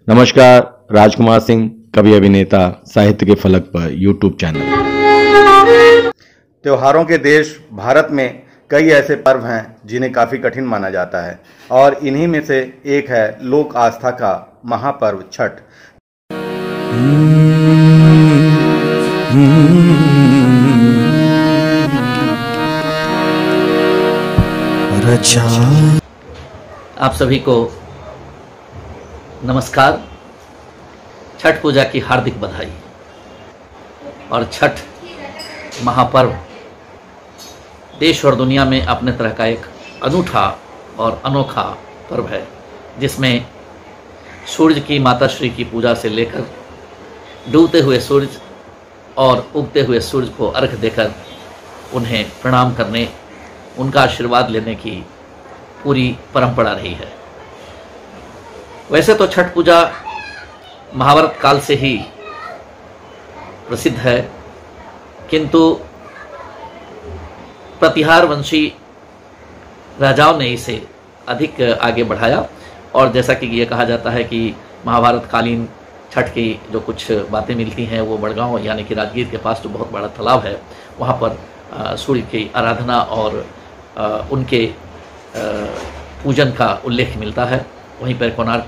नमस्कार, राजकुमार सिंह, कवि अभिनेता, साहित्य के फलक पर यूट्यूब चैनल। त्योहारों के देश भारत में कई ऐसे पर्व हैं जिन्हें काफ़ी कठिन माना जाता है और इन्हीं में से एक है लोक आस्था का महापर्व छठ। आप सभी को नमस्कार। छठ पूजा की हार्दिक बधाई। और छठ महापर्व देश और दुनिया में अपने तरह का एक अनूठा और अनोखा पर्व है, जिसमें सूर्य की माता श्री की पूजा से लेकर डूबते हुए सूर्य और उगते हुए सूर्य को अर्घ्य देकर उन्हें प्रणाम करने, उनका आशीर्वाद लेने की पूरी परंपरा रही है। वैसे तो छठ पूजा महाभारत काल से ही प्रसिद्ध है, किंतु प्रतिहार वंशी राजाओं ने इसे अधिक आगे बढ़ाया। और जैसा कि ये कहा जाता है कि महाभारत कालीन छठ की जो कुछ बातें मिलती हैं, वो बड़गांव यानी कि राजगीर के पास जो बहुत बड़ा तालाब है, वहाँ पर सूर्य की आराधना और उनके पूजन का उल्लेख मिलता है। वहीं पर कोणार्क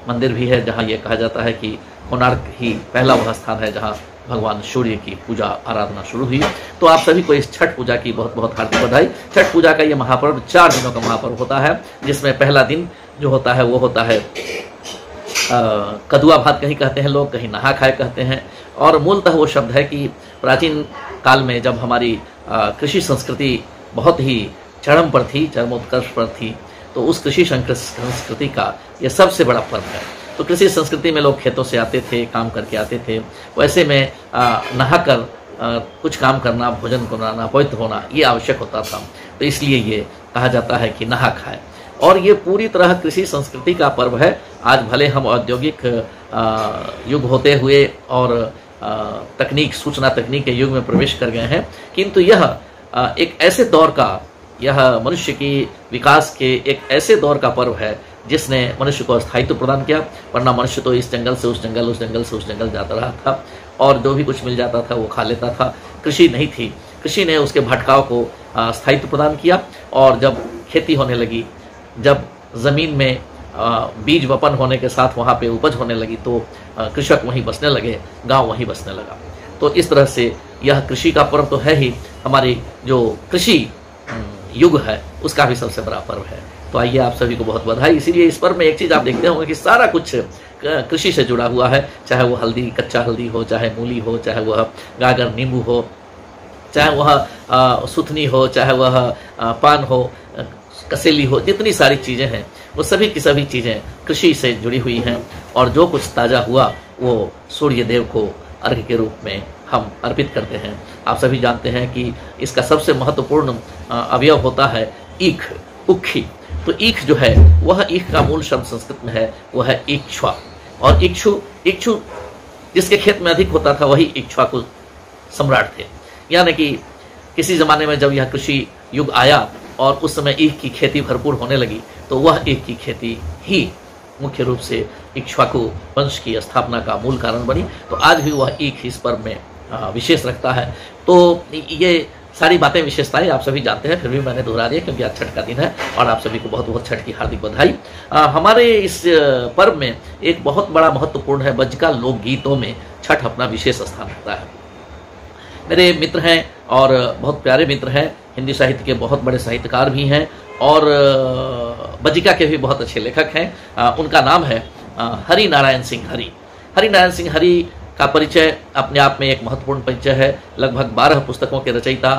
मंदिर भी है, जहाँ ये कहा जाता है कि कोणार्क ही पहला वह स्थान है जहाँ भगवान सूर्य की पूजा आराधना शुरू हुई। तो आप सभी को इस छठ पूजा की बहुत बहुत हार्दिक बधाई। छठ पूजा का ये महापर्व 4 दिनों का महापर्व होता है, जिसमें पहला दिन जो होता है वो होता है कदुआ भात कहीं कहते हैं लोग, कहीं नहा खाए कहते हैं। और मूलतः वो शब्द है कि प्राचीन काल में जब हमारी कृषि संस्कृति बहुत ही चरम पर थी, चरमोत्कर्ष पर थी, तो उस कृषि संस्कृति का ये सबसे बड़ा पर्व है। तो कृषि संस्कृति में लोग खेतों से आते थे, काम करके आते थे। वैसे में नहाकर कुछ काम करना, भोजन बनाना, पवित्र होना ये आवश्यक होता था। तो इसलिए ये कहा जाता है कि नहा खाए। और ये पूरी तरह कृषि संस्कृति का पर्व है। आज भले हम औद्योगिक युग होते हुए और तकनीक, सूचना तकनीक के युग में प्रवेश कर गए हैं, किंतु यह एक ऐसे दौर का, यह मनुष्य की विकास के एक ऐसे दौर का पर्व है जिसने मनुष्य को स्थायित्व प्रदान किया। वरना मनुष्य तो इस जंगल से उस जंगल, उस जंगल से उस जंगल जाता रहा था और जो भी कुछ मिल जाता था वो खा लेता था। कृषि नहीं थी, कृषि ने उसके भटकाव को स्थायित्व प्रदान किया। और जब खेती होने लगी, जब ज़मीन में बीज वपन होने के साथ वहाँ पे उपज होने लगी, तो कृषक वहीं बसने लगे, गाँव वहीं बसने लगा। तो इस तरह से यह कृषि का पर्व तो है ही, हमारी जो कृषि युग है उसका भी सबसे बड़ा पर्व है। तो आइए, आप सभी को बहुत बधाई। इसीलिए इस पर्व में एक चीज़ आप देखते होंगे कि सारा कुछ कृषि से जुड़ा हुआ है, चाहे वो हल्दी, कच्चा हल्दी हो, चाहे मूली हो, चाहे वह गागर नींबू हो, चाहे वह सुथनी हो, चाहे वह पान हो, कसेली हो, जितनी सारी चीज़ें हैं वो सभी की सभी चीज़ें कृषि से जुड़ी हुई हैं। और जो कुछ ताज़ा हुआ वो सूर्य देव को अर्घ्य के रूप में हम अर्पित करते हैं। आप सभी जानते हैं कि इसका सबसे महत्वपूर्ण अवयव होता है ईख, उखी। तो ईख जो है, वह ईख का मूल शब्द संस्कृत में है, वह है इक्ष्वा। और इक्षु जिसके खेत में अधिक होता था वही इक्ष्वाकु सम्राट थे। यानी कि किसी ज़माने में जब यह कृषि युग आया और उस समय ईख की खेती भरपूर होने लगी, तो वह ईख की खेती ही मुख्य रूप से इक्ष्वाकु वंश की स्थापना का मूल कारण बनी। तो आज भी वह ईख इस पर्व में विशेष रखता है। तो ये सारी बातें, विशेषताएं आप सभी जानते हैं, फिर भी मैंने दोहरा दिया क्योंकि आज छठ का दिन है। और आप सभी को बहुत बहुत छठ की हार्दिक बधाई। हमारे इस पर्व में एक बहुत बड़ा महत्वपूर्ण है, बज्जिका लोकगीतों में छठ अपना विशेष स्थान रखता है। मेरे मित्र हैं और बहुत प्यारे मित्र हैं, हिंदी साहित्य के बहुत बड़े साहित्यकार भी हैं और बज्जिका के भी बहुत अच्छे लेखक हैं। उनका नाम है हरि नारायण सिंह हरि। हरि नारायण सिंह हरि का परिचय अपने आप में एक महत्वपूर्ण परिचय है। लगभग 12 पुस्तकों के रचयिता,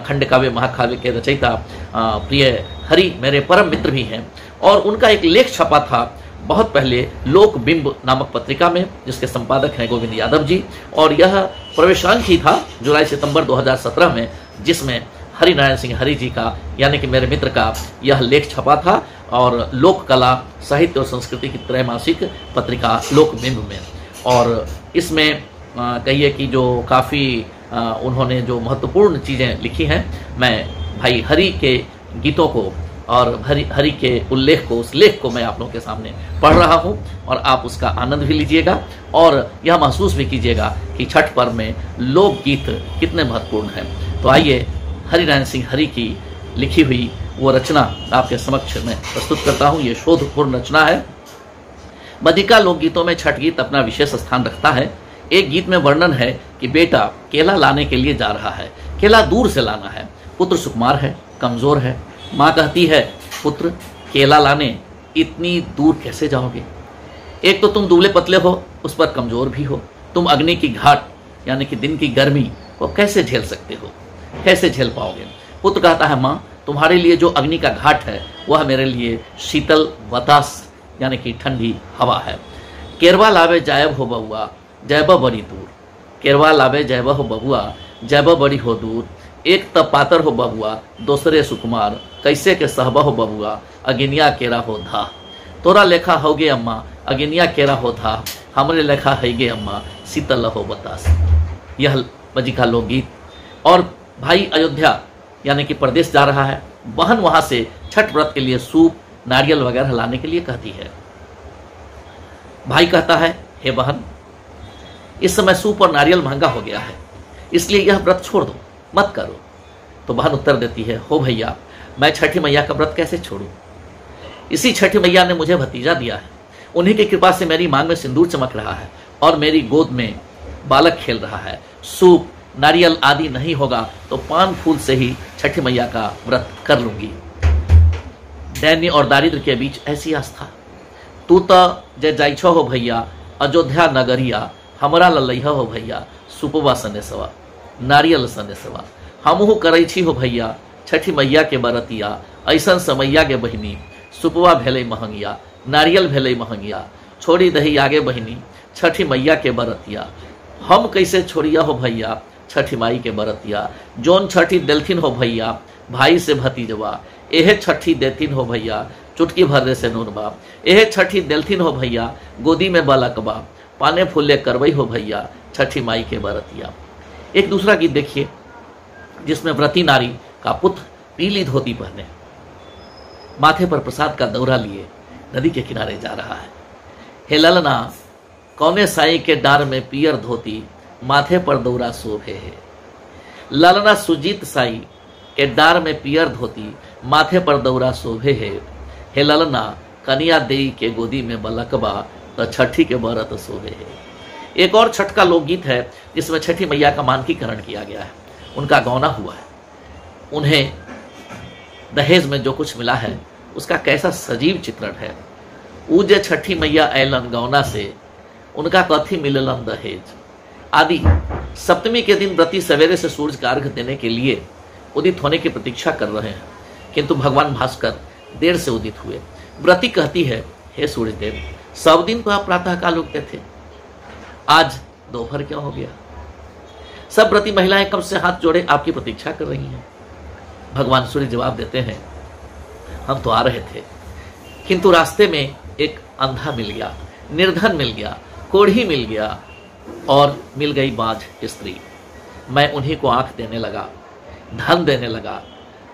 खंड काव्य, महाकाव्य के रचयिता प्रिय हरि मेरे परम मित्र भी हैं। और उनका एक लेख छपा था बहुत पहले लोकबिंब नामक पत्रिका में, जिसके संपादक हैं गोविंद यादव जी। और यह प्रवेशांक ही था जुलाई-सितंबर 2017 में, जिसमें हरि नारायण सिंह हरि जी का, यानी कि मेरे मित्र का यह लेख छपा था। और लोक कला, साहित्य और संस्कृति की त्रैमासिक पत्रिका लोकबिंब में। और इसमें कहिए कि जो काफ़ी उन्होंने जो महत्वपूर्ण चीज़ें लिखी हैं, मैं भाई हरि के गीतों को और हरि के उल्लेख को, उस लेख को मैं आप लोगों के सामने पढ़ रहा हूँ और आप उसका आनंद भी लीजिएगा और यह महसूस भी कीजिएगा कि छठ पर्व में लोकगीत कितने महत्वपूर्ण हैं। तो आइए हरिनारायण सिंह हरि की लिखी हुई वो रचना आपके समक्ष में प्रस्तुत करता हूँ। ये शोधपूर्ण रचना है। बद्रिका लोकगीतों में छठ गीत अपना विशेष स्थान रखता है। एक गीत में वर्णन है कि बेटा केला लाने के लिए जा रहा है, केला दूर से लाना है, पुत्र सुकुमार है, कमजोर है। माँ कहती है, पुत्र केला लाने इतनी दूर कैसे जाओगे? एक तो तुम दुबले पतले हो, उस पर कमजोर भी हो, तुम अग्नि की घाट यानी कि दिन की गर्मी को कैसे झेल सकते हो, कैसे झेल पाओगे? पुत्र कहता है, माँ तुम्हारे लिए जो अग्नि का घाट है वह मेरे लिए शीतल बतास यानी कि ठंडी हवा है। केरवा लावे जायब हो बबुआ जैब बड़ी दूर, केरवा लावे जैब हो बबुआ जैब बड़ी हो दूर, एक तब पातर हो बबुआ दूसरे सुकुमार, कैसे के सहबा हो बबुआ अगिनिया केरा हो धा। तोरा लेखा होगे अम्मा अगिनिया केरा हो धा, हमरे लेखा हैगे अम्मा शीतल हो बतास। यह बद्रिका लोकगीत। और भाई अयोध्या यानी कि प्रदेश जा रहा है, बहन वहां से छठ व्रत के लिए सूप नारियल वगैरह लाने के लिए कहती है। भाई कहता है, हे बहन इस समय सूप और नारियल महंगा हो गया है, इसलिए यह व्रत छोड़ दो, मत करो। तो बहन उत्तर देती है, हो भैया मैं छठी मैया का व्रत कैसे छोड़ूं? इसी छठी मैया ने मुझे भतीजा दिया है, उन्हीं की कृपा से मेरी मांग में सिंदूर चमक रहा है और मेरी गोद में बालक खेल रहा है। सूप नारियल आदि नहीं होगा तो पान फूल से ही छठी मैया का व्रत कर लूंगी। दैन्य और दारिद्र के बीच ऐसी आस्था। तू तो जे जाइछो हो भैया अयोध्या नगरिया, हमरा ललैहा हो भैया सुपवा सनेसवा नारियल सनेसवा। हमहू करैछी हो भैया छठी मैया के बरतिया, ऐसन समैया के बहिनी सुपवा भेलै महंगिया, नारियल भेलै महंगिया। छोड़ी दही आगे बहिनी छठी मैया के बरतिया, हम कैसे छोड़िया हो भैया छठी माई के बरतिया। जोन छठी देलथिन हो भैया भाई से भतीजवा, एहे छठी देथिन हो भैया चुटकी भरने से नूनबा। एहे छठी देलथिन हो भैया गोदी में बालकबा, पाने फूले करवई हो भैया छठी माई के बरतिया। एक दूसरा गीत देखिए जिसमें व्रती नारी का पुत्र पीली धोती पहने माथे पर प्रसाद का दौरा लिए नदी के किनारे जा रहा है। हे ललना कौने साई के डार में पियर धोती, माथे पर दौरा शोभे है। ललना सुजीत साई के डार में पियर धोती, माथे पर दौरा शोभे है। हे ललना कनिया देई के गोदी में बलकबा, तो छठी के बरत शोभे है। एक और छठ का लोकगीत है जिसमें छठी मैया का मानकीकरण किया गया है, उनका गौना हुआ है। उन्हें दहेज में जो कुछ मिला है उसका कैसा सजीव चित्रण है। ऊजे छठी मैया ऐलन गौना से, उनका कथी मिललन दहेज आदि। सप्तमी के दिन व्रती सवेरे से सूरज का अर्घ देने के लिए उदित होने की प्रतीक्षा कर रहे हैं, किंतु भगवान भास्कर देर से उदित हुए। व्रती कहती है, हे सूर्यदेव सब दिन तो आप प्रातः काल उगते थे, आज दोपहर क्यों हो गया? सब व्रती महिलाएं कब से हाथ जोड़े आपकी प्रतीक्षा कर रही हैं। भगवान सूर्य जवाब देते हैं, हम तो आ रहे थे, किंतु रास्ते में एक अंधा मिल गया, निर्धन मिल गया, कोढ़ी मिल गया और मिल गई बांझ स्त्री। मैं उन्हीं को आंख देने लगा, धन देने लगा,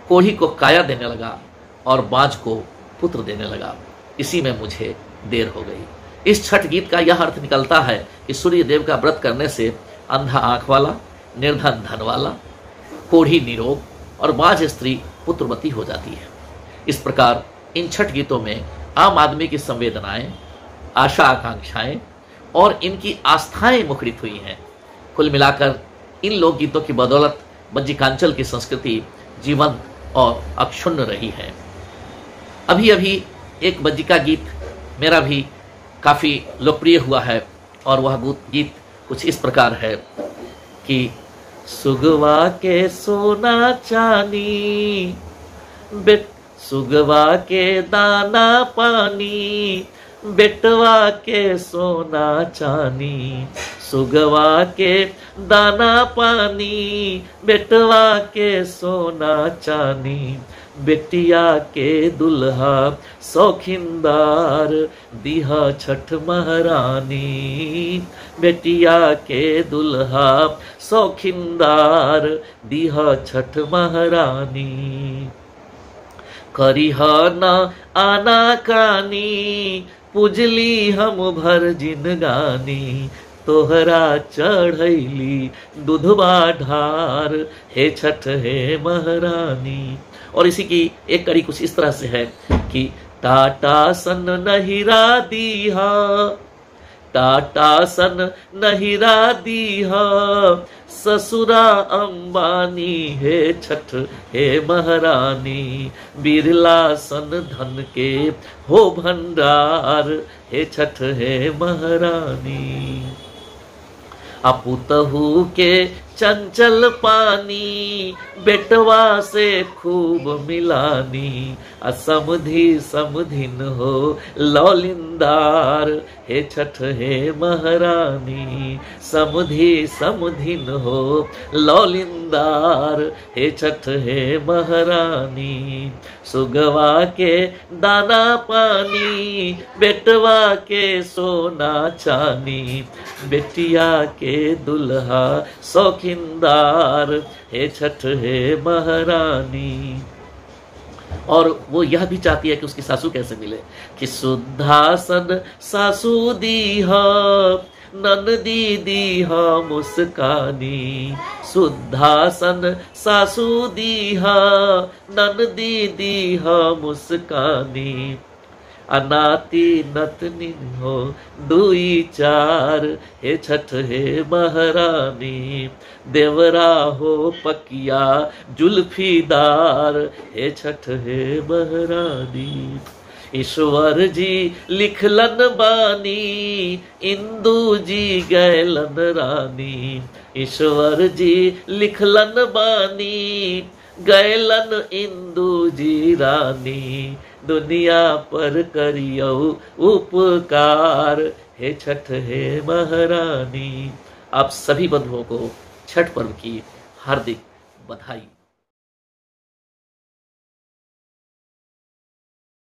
कोढ़ी को काया देने लगा और बांझ को पुत्र देने लगा। इसी में मुझे देर हो गई। इस छठ गीत का यह अर्थ निकलता है कि सूर्य देव का व्रत करने से अंधा आंख वाला, निर्धन धन वाला, कोढ़ी निरोग और बांझ स्त्री पुत्रवती हो जाती है। इस प्रकार इन छठ गीतों में आम आदमी की संवेदनाएं, आशा आकांक्षाएं और इनकी आस्थाएं मुखरित हुई हैं। कुल मिलाकर इन लोकगीतों की बदौलत बद्रिकांचल की संस्कृति जीवंत और अक्षुण्ण रही है। अभी अभी एक बद्रिका गीत मेरा भी काफ़ी लोकप्रिय हुआ है और वह गीत कुछ इस प्रकार है कि सुगवा के सोना चानी, सुगवा के दाना पानी, बेटवा के सोना चानी। सुगवा के दाना पानी, बेटवा के सोना चानी। बेटिया के दुल्हा शौखिनदार, दिहा छठ महारानी। बेटिया के दुल्हा शौखिनदार, दिहा छठ महारानी। करिह न आना कानी, पुजली हम भर जिनगानी, तोहरा चढ़ैली दूधवा ढार, हे छठ हे महारानी। और इसी की एक कड़ी कुछ इस तरह से है कि टाटा सन नहिरा दीहा, टाटा सन नहिरा दीहा, ससुरा अंबानी, हे छठ हे महारानी, बिरला सन धन के हो भंडार, हे छठ हे महारानी। अपुतहू के चंचल पानी, बेटवा से खूब मिलानी, असमधि समधिन हो लौलिंदार, हे छठ हे महारानी, समधि समधिन हो लौलिंदार, हे छठ हे महारानी। सुगवा के दाना पानी, बेटवा के सोना चानी, बेटिया के दुल्हा शौकीनदार, हे छठ हे महारानी। और वो यह भी चाहती है कि उसकी सासू कैसे मिले, कि शुद्धासन सासू दीहा, ननदी दीहा मुस्कानी, शुद्धासन सासू दीहा, ननदी दीहा मुस्कानी, अनाति नतनी हो दुई चार, हे छठ हे महारानी, देवरा हो पकिया जुल्फीदार, हे छठ हे महारानी। ईश्वर जी लिखलन बानी, इंदू जी गैलन रानी, ईश्वर जी लिखलन बानी, गैलन इंदू जी रानी, दुनिया पर करियो उपकार, हे छठ हे महारानी। आप सभी बंधुओं को छठ पर्व की हार्दिक बधाई।